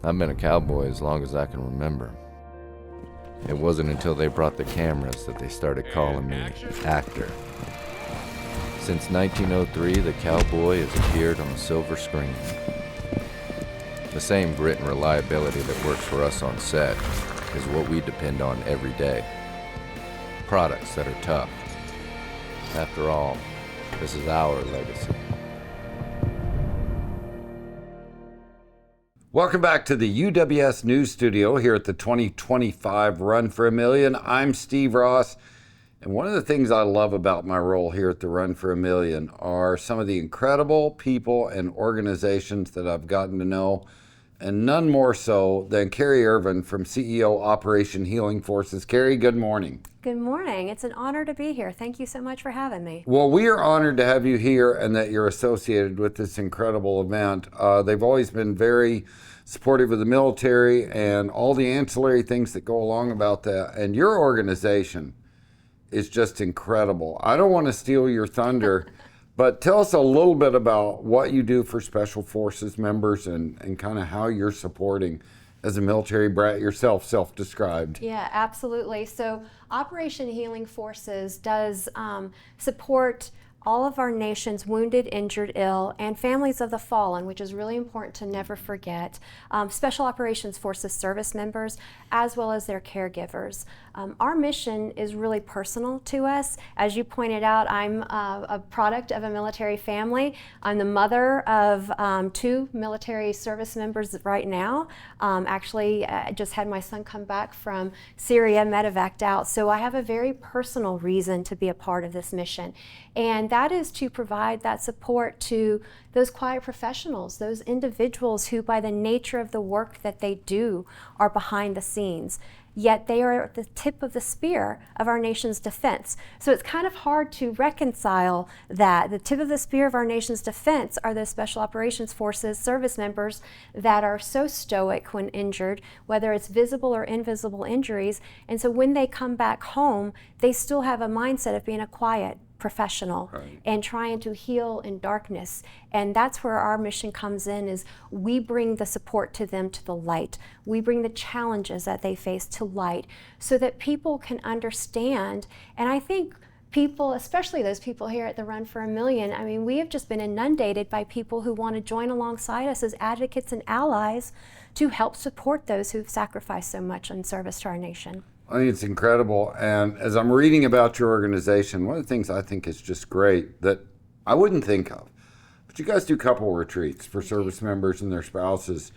I've been a cowboy as long as I can remember. It wasn't until they brought the cameras that they started calling me actor. Since 1903, the cowboy has appeared on the silver screen. The same grit and reliability that works for us on set is what we depend on every day. Products that are tough. After all, this is our legacy. Welcome back to the UWS News Studio here at the 2025 Run for a Million. I'm Steve Ross, and one of the things I love about my role here at the Run for a Million are some of the incredible people and organizations that I've gotten to know, and none more so than Kerry Irvin from CEO Operation Healing Forces. Kerry, good morning. Good morning. It's an honor to be here. Thank you so much for having me. Well, we are honored to have you here and that you're associated with this incredible event. They've always been very supportive of the military and all the ancillary things that go along about that. And your organization is just incredible. I don't want to steal your thunder, but tell us a little bit about what you do for Special Forces members and kind of how you're supporting as a military brat yourself, self-described. Yeah, absolutely. So Operation Healing Forces does support all of our nation's wounded, injured, ill, and families of the fallen, which is really important to never forget. Special Operations Forces service members, as well as their caregivers. Our mission is really personal to us. As you pointed out, I'm a product of a military family. I'm the mother of 2 military service members right now. Actually, I just had my son come back from Syria, medevaced out. So I have a very personal reason to be a part of this mission. And that is to provide that support to those quiet professionals, those individuals who, by the nature of the work that they do, are behind the scenes. Yet they are at the tip of the spear of our nation's defense. So it's kind of hard to reconcile that. The tip of the spear of our nation's defense are those Special Operations Forces service members that are so stoic when injured, whether it's visible or invisible injuries. And so when they come back home, they still have a mindset of being a quiet professional, right, and trying to heal in darkness. And that's where our mission comes in, is we bring the support to them to the light. We bring the challenges that they face to light so that people can understand. And I think people, especially those people here at the Run for a Million, I mean, we have just been inundated by people who want to join alongside us as advocates and allies to help support those who've sacrificed so much in service to our nation. I think it's incredible. And as I'm reading about your organization, one of the things I think is just great that I wouldn't think of, but you guys do couple retreats for service members and their spouses.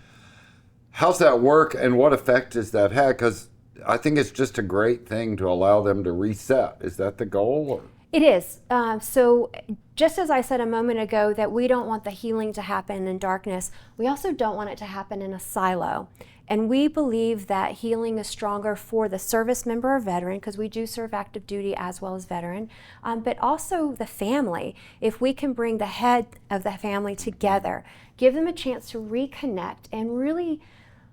How's that work and what effect has that had? Because I think it's just a great thing to allow them to reset. Is that the goal? Or? It is. So just as I said a moment ago that we don't want the healing to happen in darkness, we also don't want it to happen in a silo. And we believe that healing is stronger for the service member or veteran, because we do serve active duty as well as veteran, but also the family. If we can bring the head of the family together, give them a chance to reconnect and really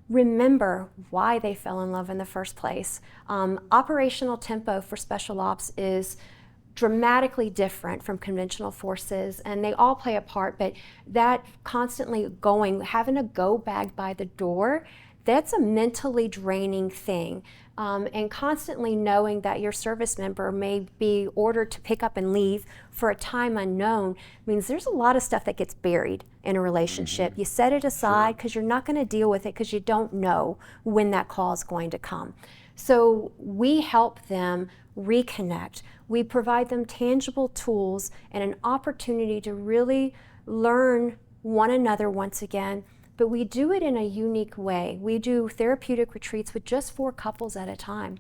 remember why they fell in love in the first place. Operational tempo for Special Ops is dramatically different from conventional forces, and they all play a part, but that constantly going, having a go bag by the door, that's a mentally draining thing. And constantly knowing that your service member may be ordered to pick up and leave for a time unknown means there's a lot of stuff that gets buried in a relationship. You set it aside because you're not going to deal with it because you don't know when that call is going to come. So we help them reconnect. We provide them tangible tools and an opportunity to really learn one another once again. But we do it in a unique way. We do therapeutic retreats with just 4 couples at a time.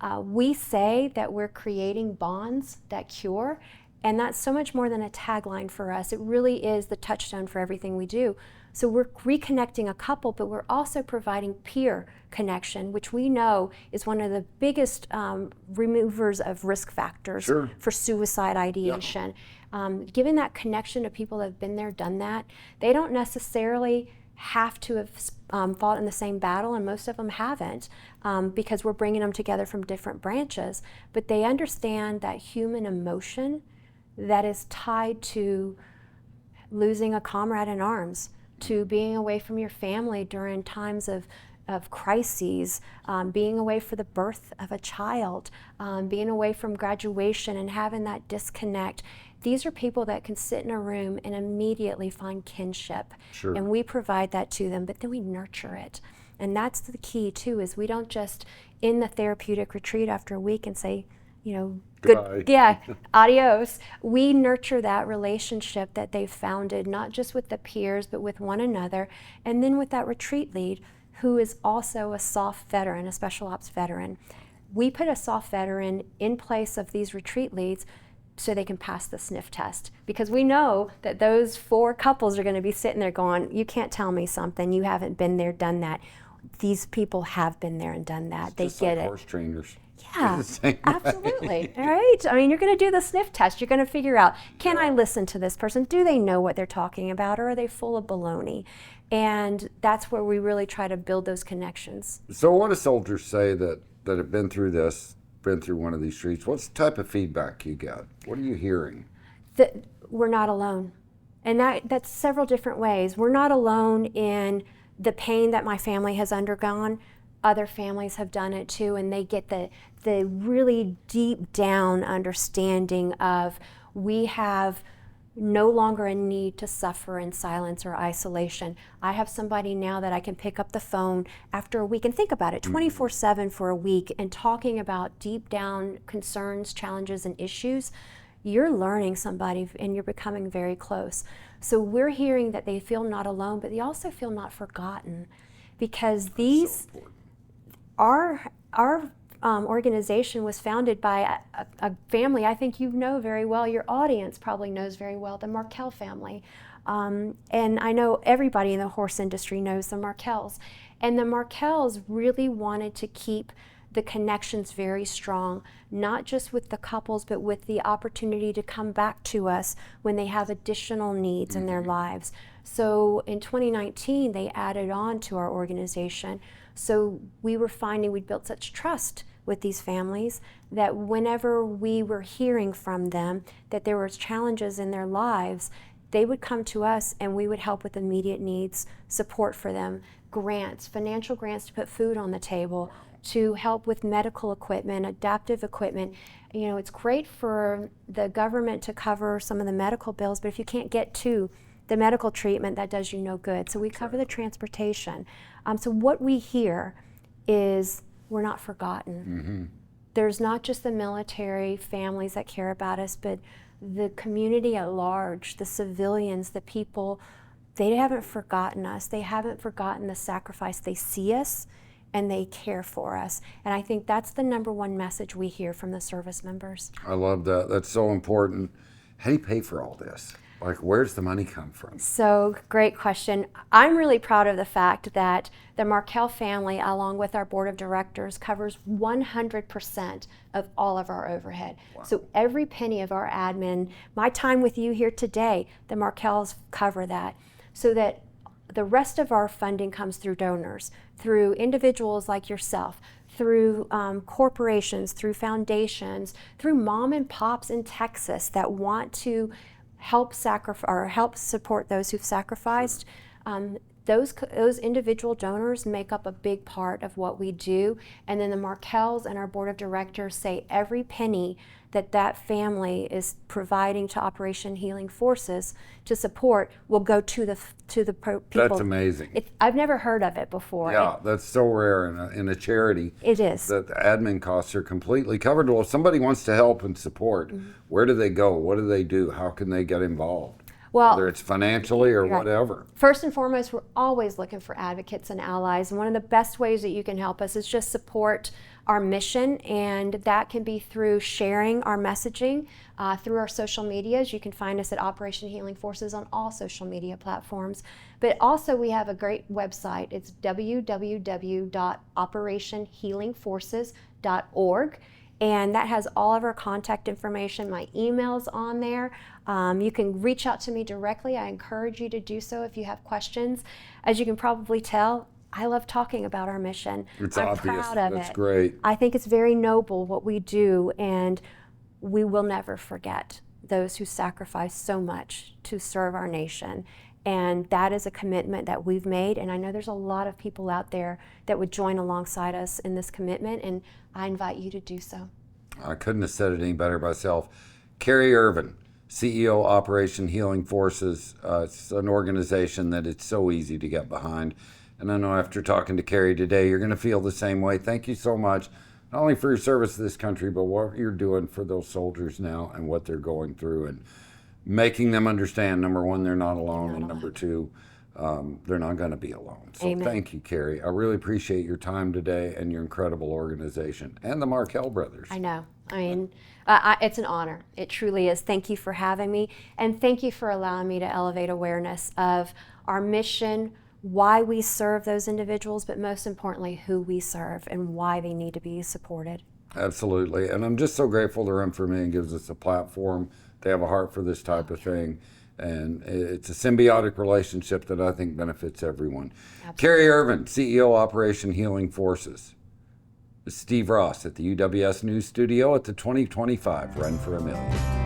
Wow. We say that we're creating bonds that cure, and that's so much more than a tagline for us. It really is the touchstone for everything we do. So we're reconnecting a couple, but we're also providing peer connection, which we know is one of the biggest removers of risk factors for suicide ideation. Giving that connection to people that have been there, done that, they don't necessarily have to have fought in the same battle, and most of them haven't, because we're bringing them together from different branches, but they understand that human emotion that is tied to losing a comrade in arms, to being away from your family during times of crises, being away for the birth of a child, being away from graduation and having that disconnect. These are people that can sit in a room and immediately find kinship. Sure. And we provide that to them, but then we nurture it. And that's the key too, is we don't just end the therapeutic retreat after a week and say, you know, Goodbye. good, yeah, adios. We nurture that relationship that they've founded, not just with the peers, but with one another. And then with that retreat lead, who is also a SOF veteran, a special ops veteran. We put a SOF veteran in place of these retreat leads so they can pass the sniff test, because we know that those 4 couples are going to be sitting there going, you can't tell me something, you haven't been there, done that. These people have been there and done that. They Just get like it. horse trainers. Yeah, The same way. absolutely. All right. I mean, you're going to do the sniff test. You're going to figure out, can I listen to this person? Do they know what they're talking about, or are they full of baloney? And that's where we really try to build those connections. So what do soldiers say that have been through this, been through one of these streets? What's the type of feedback you get? What are you hearing? That we're not alone. And that's several different ways. We're not alone in the pain that my family has undergone. Other families have done it too, and they get the really deep down understanding of, we have no longer a need to suffer in silence or isolation. I have somebody now that I can pick up the phone after a week, and think about it, 24/7 for a week, and talking about deep down concerns, challenges, and issues. You're learning somebody and you're becoming very close. So we're hearing that they feel not alone, but they also feel not forgotten, because these, our organization was founded by a family I think you know very well, your audience probably knows very well, the Markel family. And I know everybody in the horse industry knows the Markels. And the Markels really wanted to keep the connections very strong, not just with the couples, but with the opportunity to come back to us when they have additional needs in their lives. So in 2019, they added on to our organization. So we were finding we'd built such trust with these families that whenever we were hearing from them that there was challenges in their lives, they would come to us and we would help with immediate needs, support for them, grants, financial grants to put food on the table, to help with medical equipment, adaptive equipment. You know, it's great for the government to cover some of the medical bills, but if you can't get to the medical treatment, that does you no good. So we cover the transportation. So what we hear is we're not forgotten. There's not just the military families that care about us, but the community at large, the civilians, the people, they haven't forgotten us. They haven't forgotten the sacrifice. They see us and they care for us. And I think that's the number one message we hear from the service members. I love that. That's so important. How do you pay for all this? Like, where's the money come from? So, great question. I'm really proud of the fact that the Markel family, along with our board of directors, covers 100% of all of our overhead. Wow. So every penny of our admin, my time with you here today, the Markels cover that. So that the rest of our funding comes through donors, through individuals like yourself, through corporations, through foundations, through mom and pops in Texas that want to help support those who've sacrificed. Those individual donors make up a big part of what we do. And then the Markels and our board of directors say every penny that family is providing to Operation Healing Forces to support will go to the people. That's amazing. I've never heard of it before. Yeah, that's so rare in a charity. It is. That the admin costs are completely covered. Well, if somebody wants to help and support, where do they go? What do they do? How can they get involved? Well, whether it's financially or right. whatever. First and foremost, we're always looking for advocates and allies. And one of the best ways that you can help us is just support our mission, and that can be through sharing our messaging through our social medias. You can find us at Operation Healing Forces on all social media platforms. But also we have a great website. It's www.operationhealingforces.org. And that has all of our contact information. My email's on there. You can reach out to me directly. I encourage you to do so if you have questions. As you can probably tell, I love talking about our mission. It's I'm obvious. proud of That's it. great. I think it's very noble what we do, and we will never forget those who sacrifice so much to serve our nation. And that is a commitment that we've made, and I know there's a lot of people out there that would join alongside us in this commitment, and I invite you to do so. I couldn't have said it any better myself. Kerry Irvin, CEO, Operation Healing Forces. It's an organization that it's so easy to get behind. And I know after talking to Kerry today, you're going to feel the same way. Thank you so much, not only for your service to this country, but what you're doing for those soldiers now and what they're going through, and making them understand, number one, they're not alone, and number two, they're not going to be alone. So Amen. Thank you, Kerry. I really appreciate your time today and your incredible organization, and the Markell brothers. I know. I mean, it's an honor. It truly is. Thank you for having me, and thank you for allowing me to elevate awareness of our mission, why we serve those individuals, but most importantly, who we serve and why they need to be supported. Absolutely. And I'm just so grateful to Run For Me and gives us a platform. They have a heart for this type of thing. And it's a symbiotic relationship that I think benefits everyone. Absolutely. Kerry Irvin, CEO, Operation Healing Forces. Steve Ross at the UWS News Studio at the 2025 Run for a Million.